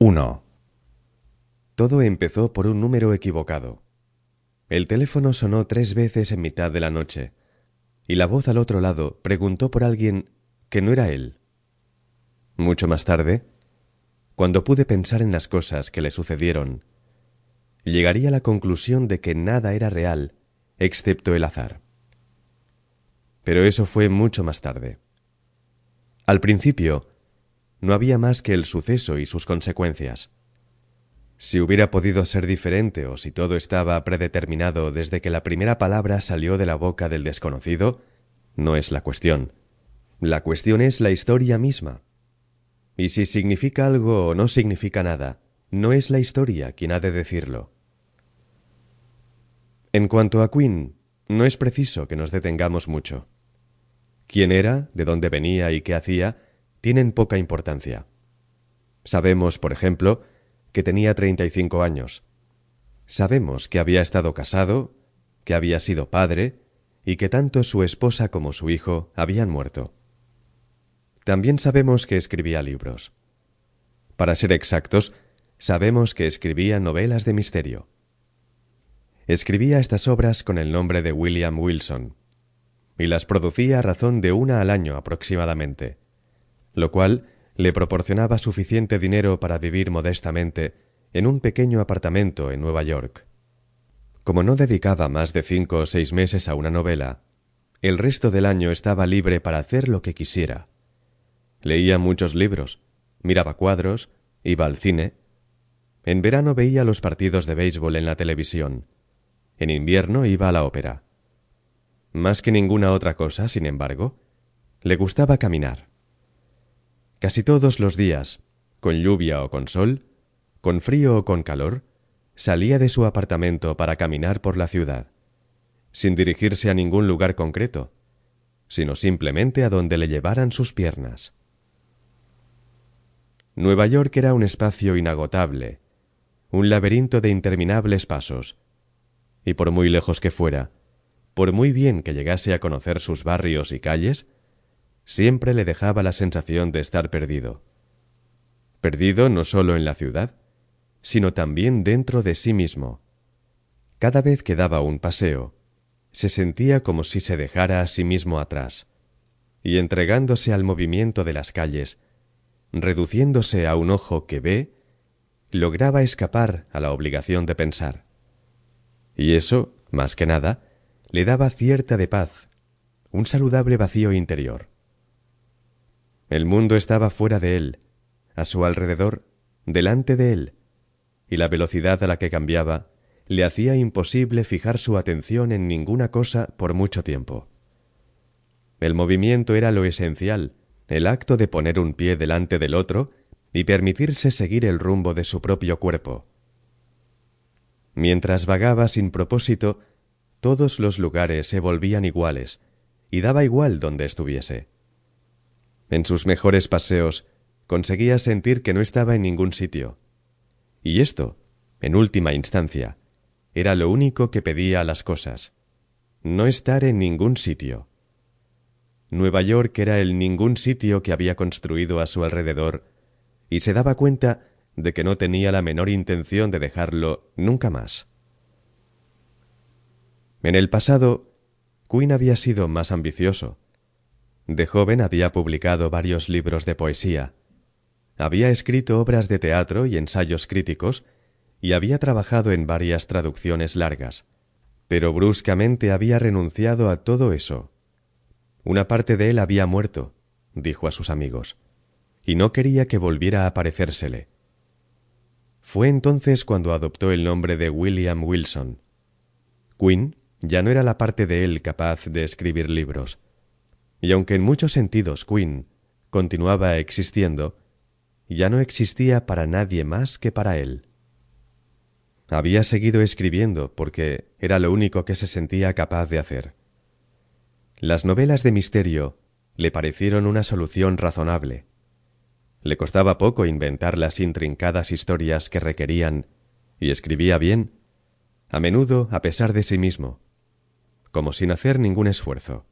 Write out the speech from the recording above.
1. Todo empezó por un número equivocado. El teléfono sonó 3 veces en mitad de la noche, y la voz al otro lado preguntó por alguien que no era él. Mucho más tarde, cuando pude pensar en las cosas que le sucedieron, llegaría a la conclusión de que nada era real, excepto el azar. Pero eso fue mucho más tarde. Al principio, no había más que el suceso y sus consecuencias. Si hubiera podido ser diferente o si todo estaba predeterminado desde que la primera palabra salió de la boca del desconocido, no es la cuestión. La cuestión es la historia misma. Y si significa algo o no significa nada, no es la historia quien ha de decirlo. En cuanto a Quinn, no es preciso que nos detengamos mucho. Quién era, de dónde venía y qué hacía, tienen poca importancia. Sabemos, por ejemplo, que tenía 35 años. Sabemos que había estado casado, que había sido padre y que tanto su esposa como su hijo habían muerto. También sabemos que escribía libros. Para ser exactos, sabemos que escribía novelas de misterio. Escribía estas obras con el nombre de William Wilson, y las producía a razón de 1 al año aproximadamente, lo cual le proporcionaba suficiente dinero para vivir modestamente en un pequeño apartamento en Nueva York. Como no dedicaba más de 5 o 6 meses a una novela, el resto del año estaba libre para hacer lo que quisiera. Leía muchos libros, miraba cuadros, iba al cine. En verano veía los partidos de béisbol en la televisión. En invierno iba a la ópera. Más que ninguna otra cosa, sin embargo, le gustaba caminar. Casi todos los días, con lluvia o con sol, con frío o con calor, salía de su apartamento para caminar por la ciudad, sin dirigirse a ningún lugar concreto, sino simplemente a donde le llevaran sus piernas. Nueva York era un espacio inagotable, un laberinto de interminables pasos, y por muy lejos que fuera, por muy bien que llegase a conocer sus barrios y calles, siempre le dejaba la sensación de estar perdido. Perdido no solo en la ciudad, sino también dentro de sí mismo. Cada vez que daba un paseo, se sentía como si se dejara a sí mismo atrás, y entregándose al movimiento de las calles, reduciéndose a un ojo que ve, lograba escapar a la obligación de pensar. Y eso, más que nada, le daba cierta de paz, un saludable vacío interior. El mundo estaba fuera de él, a su alrededor, delante de él, y la velocidad a la que cambiaba le hacía imposible fijar su atención en ninguna cosa por mucho tiempo. El movimiento era lo esencial, el acto de poner un pie delante del otro y permitirse seguir el rumbo de su propio cuerpo. Mientras vagaba sin propósito, todos los lugares se volvían iguales, y daba igual donde estuviese. En sus mejores paseos conseguía sentir que no estaba en ningún sitio. Y esto, en última instancia, era lo único que pedía a las cosas: no estar en ningún sitio. Nueva York era el ningún sitio que había construido a su alrededor, y se daba cuenta de que no tenía la menor intención de dejarlo nunca más. En el pasado, Quinn había sido más ambicioso. De joven había publicado varios libros de poesía. Había escrito obras de teatro y ensayos críticos, y había trabajado en varias traducciones largas. Pero bruscamente había renunciado a todo eso. Una parte de él había muerto, dijo a sus amigos, y no quería que volviera a aparecérsele. Fue entonces cuando adoptó el nombre de William Wilson. Quinn ya no era la parte de él capaz de escribir libros. Y aunque en muchos sentidos Quinn continuaba existiendo, ya no existía para nadie más que para él. Había seguido escribiendo porque era lo único que se sentía capaz de hacer. Las novelas de misterio le parecieron una solución razonable. Le costaba poco inventar las intrincadas historias que requerían, y escribía bien, a menudo a pesar de sí mismo, como sin hacer ningún esfuerzo.